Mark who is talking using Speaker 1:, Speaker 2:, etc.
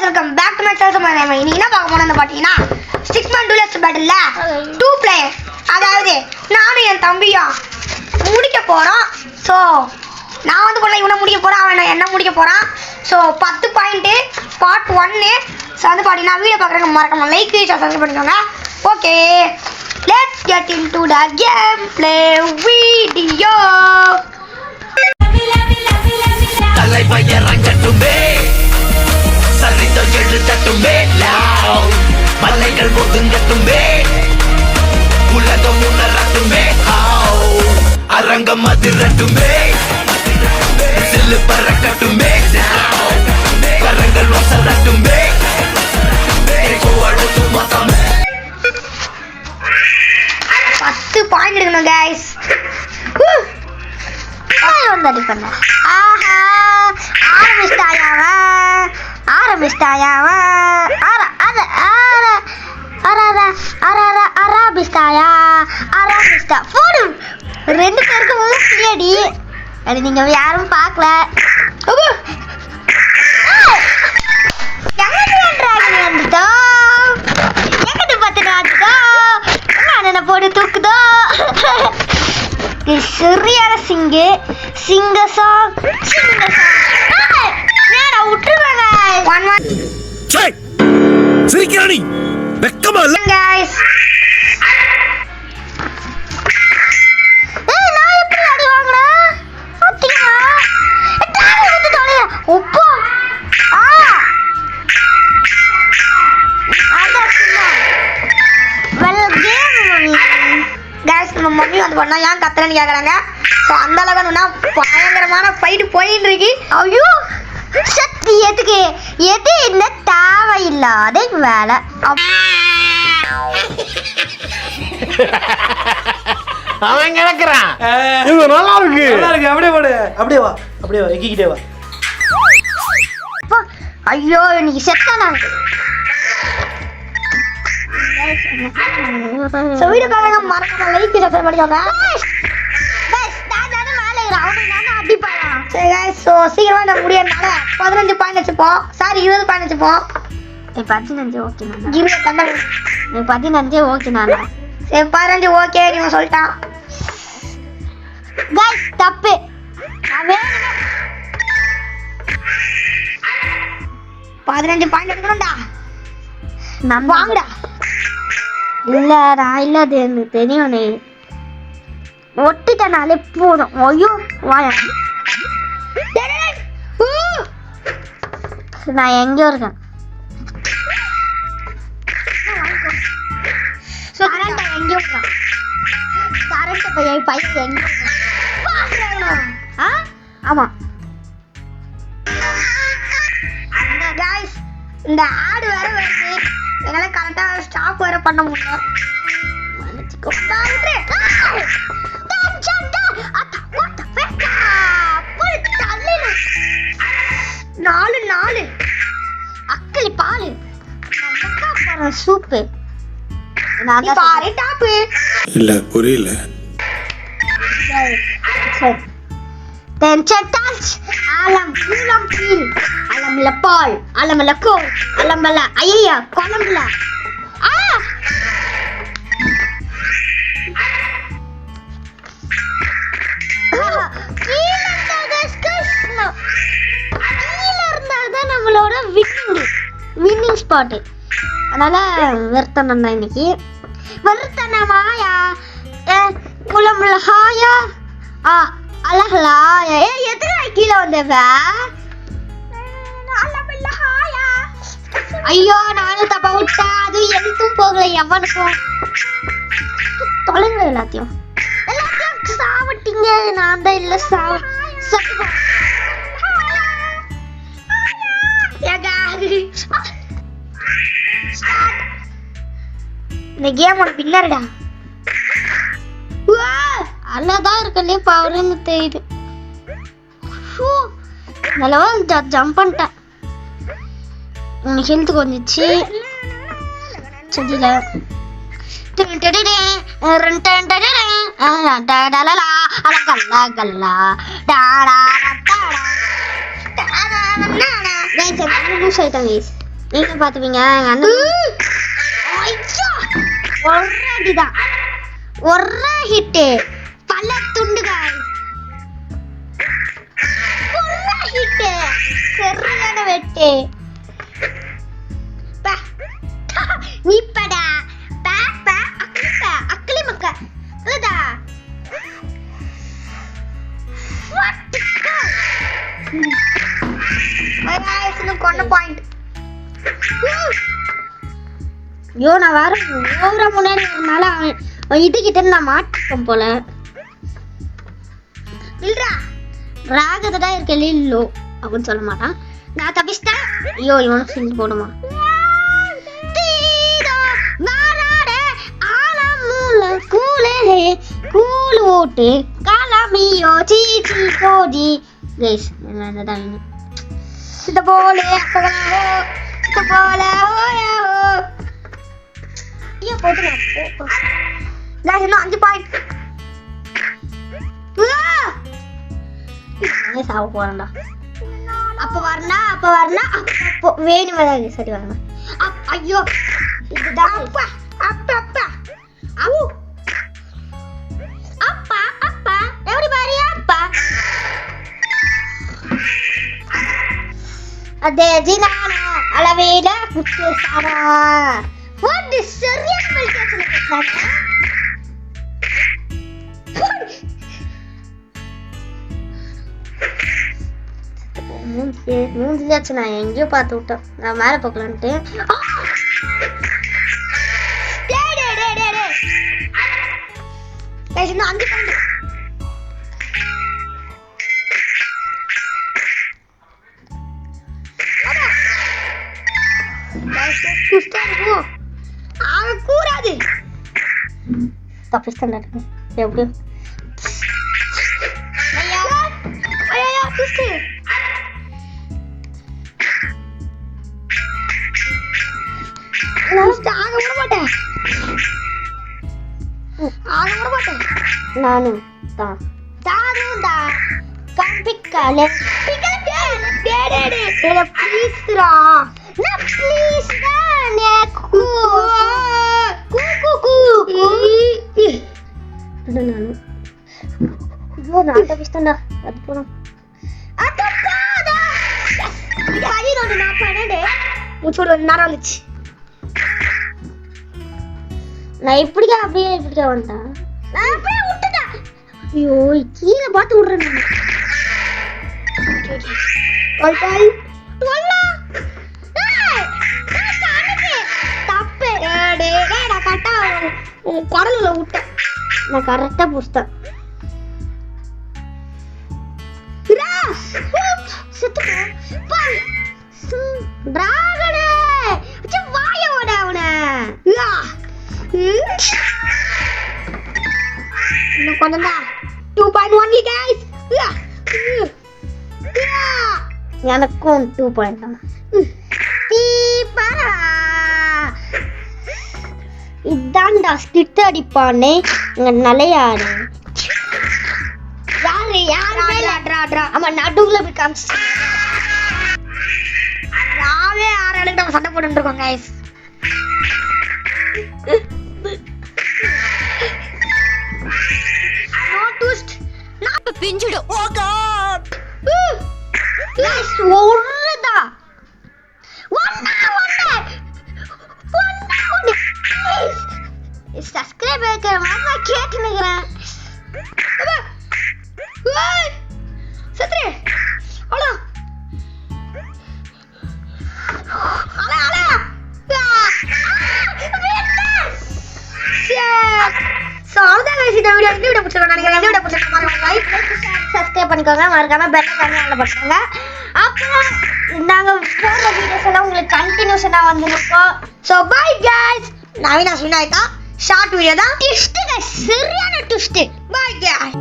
Speaker 1: Welcome back to my channel. இன்னைக்கு என்ன பார்க்க போறோம்னு பாத்தீங்கன்னா ஸ்டிக் மேன் டூலெட்ஸ் பேட்டில்ல 2 பிளேயர், அதாவது நானும் என் தம்பியும் முடிக்க போறோம். ஸோ நான் வந்து கொள்ள இவனை முடிக்க போறேன், அவன் என்ன முடிக்க போறான். So 10 point part 1. ஸோ வந்து பாத்தீங்கன்னா வீடியோ பார்க்குறவங்க மறக்காம லைக் சப்ஸ்கிரைப் பண்ணிக்கோங்க. Okay, let's get into the gameplay video.
Speaker 2: சரிதம் எழுதட்டுமே, மலைகள் ஒதுங்கட்டுமே, உலகம் உணரட்டுமே, அரங்கம் அதிரட்டுமே, சில்லு பறக்கட்டுமே, கரங்கள் வசரட்டுமே, அடுத்து மொத்தமே
Speaker 1: 10 பாயிண்ட் எடுக்கணும் guys. வந்து அடி பண்ண ரெண்டு பேருக்கும் பின்னாடி அது நீங்க யாரும் பார்க்கல. போட்டு தூக்குதோ சரியான சிங்க சாங் விட்டுருவாங்க. நம்ம மம்மி வந்து பண்ணா ஏன் கத்துறேன்னு கேக்குறாங்க. ஸோ அந்த அளவுக்கு பயங்கரமான ஃபைட் போயிட்டு இருக்கு. ஐயோ சக்தி எதுக்கு எது என்ன தேவையில்லாத வேலை.
Speaker 3: அவன் கிடக்குறான். இது நல்லா இருக்கு, நல்லா இருக்கு. அப்படியே போடு, அப்படியே வா, அப்படியே வா, எக்கிக்கிட்டே வா.
Speaker 1: ஐயோ இன்னைக்கு செத்தானா. சோ வீடியோ பாருங்க, மறக்காம லைக் சப்ஸ்கிரைப் பண்ணிக்கோங்க. சரி guys, so சீக்கிரமா நம்ம முடியறனால 15 பாயிண்ட் வச்சுப்போம். சாரி 20 பாயிண்ட் வச்சுப்போம். 15 ஓகே நான் 20 தந்தேன். 15 ஓகே நான் சரி 15 ஓகே நீங்க சொல்லிட்டான். guys தப்பு. அவன் 15 பாயிண்ட் எடுக்கணும்டா. நம்ம வாங்கடா. இல்லடா இல்லது எனக்கு தெரியும். நீ ஒட்டிட்டனாலே போதும். ஐயோ வாயா, நான் எங்கேயோ இருக்கேன். எங்கேயோ இருக்கான். ஆமா இந்த ஆடு வேற வருது, என்னால கரெக்டா ஸ்டாப் வேற பண்ண முடியல. நாலு அக்களி பாலு சூப்பு பாரு டாப்பு
Speaker 4: இல்ல புரியல.
Speaker 1: alam pulang pil alam lepol alam lekong alam bala ayya kolam bala நம்மளோட வின்னிங் ஸ்பாட். அதனால வெறுத்தனா இன்னைக்கு வெறுத்தனமாயா குளம்ல ஹாயா அழகலா எதுக்கு கீழே வந்தவ. ஐயோ நானும் தப்பா விட்டேன். அது எதுக்கும் போகல எவனுக்கும். தொலைங்க எல்லாத்தையும் சாவட்டிங்க. நான் தான் இல்ல இந்த கேம் ஒன்று பின்னாடிடா அல்லாதான் இருக்கலே பவர்னு தெரியுது. நல்லவா ஜம்ப் பண்ணிட்டேன். உனக்கு ஹெல்த் கொஞ்சிச்சு செடியில
Speaker 4: நீங்க பாத்துப்பீங்க எங்க அண்ணன் ஒரே அடிதான் ஒரே ஹிட்டு பல துண்டுகள் ஒரே ஹிட்டு சரியான வெட்டு நீப்படா பாப்பா அக்கா அக்களி மக்கா அதா
Speaker 1: கொண்ட பாயிண்ட்.
Speaker 4: ஐயோ நான் வேற ஓவரா முன்னாடி வரனால அவன் இதுகிட்ட நான் மாட்டிப்பேன் போல.
Speaker 1: இல்லடா
Speaker 4: ராகதா இருக்க லில்லோ அப்படின்னு சொல்ல மாட்டான். நான் தப்பிச்சிட்டேன். ஐயோ இவனுக்கு சிந்து போடுமா கூல் ஓட்டு காலாமியோ சீச்சி கோஜி கைஸ் என்னதான்
Speaker 1: இந்த போல இந்த போல ஓயா
Speaker 4: ஐயோ போட்டு
Speaker 1: गाइस இன்னும் 5 பாயிண்ட்.
Speaker 4: நான் சாவ போறேன்டா. அப்ப வரனா அப்போ வேணுமே தான் சரி வரணும். ஐயோ இதுதான்
Speaker 1: அப்பா அப்பா அப்பா
Speaker 4: அவு அப்பா அப்பா எவரிபடி அப்பா அதே ஜினானா அளவேல குத்துசானா வாட் இஸ் சரியஸ் மெல்கேஷன் கேட்கறாங்க. மூஞ்சியாச்சு நான் எங்கேயோ பார்த்து விட்டேன். நான் மேலே போக்கலான்ட்டு
Speaker 1: गाइस இன்னும் 5 பாயிண்ட். गाइस குஸ்டானோ ஆக கூடாது.
Speaker 4: தப்பிஸ்தான் எப்படி
Speaker 1: ஐயா ஐயா குஸ்டு நான் ஆக விட மாட்டேன்.
Speaker 4: நானும் தான்
Speaker 1: தானும்டா
Speaker 4: கம்பிக்கால
Speaker 1: ப்ளீஸ்ரா
Speaker 4: நான் ப்ளீஸ் தானே கூ நானும் ஐயோ நான் தப்பிஸ்தான்டா. அது போனோம்
Speaker 1: முச்சோட நேரம் வந்துச்சு.
Speaker 4: நான் இப்படிக்கா வந்துட்டேன். நான் அப்படியே விட்டுட்டேன். ஐயோ கீழே பார்த்து விடுறேன்
Speaker 1: குடலுல விட்டேன்.
Speaker 4: நான் கரெக்டா புடிச்சிட்டேன். வாயோட அவன
Speaker 1: இன்னும் கொஞ்சம் தான். 2.1 guys.
Speaker 4: எனக்கும் 2 பாயிண்ட் தான். இதான்டா ஸ்கிட் அடிப்பானே இங்க நிலையாரு
Speaker 1: யாரு
Speaker 4: ஆமா நடுவுல போய் காமிச்சு
Speaker 1: நாவே 6 ஆளுக்கு நம்ம சண்டை போட்டு இருக்கோம் guys. No twist. நான் பிஞ்சிடும். Oh god.
Speaker 4: guys ஒருதா ஒண்ணா சப்ஸ்கிரைப் பண்ணுங்க மாமா கேட்டு நிக்கிறேன்.
Speaker 1: ஏய் சத்ரே அடா அடா
Speaker 4: சப்ஸ்கிரைப் பண்ணிக்கோங்க மறக்காம பெல் ஐகானை பண்ணுங்க. அப்புறம் நாங்க போடுற வீடியோஸ் எல்லாம் உங்களுக்கு கண்டினியூஸா வந்துருக்கோம்.
Speaker 1: So bye guys. நவீனா சுனாய்தா ஷார்ட் வீடியோ தான்.
Speaker 4: ட்விஸ்ட் சரியான ட்விஸ்ட்.
Speaker 1: Bye guys.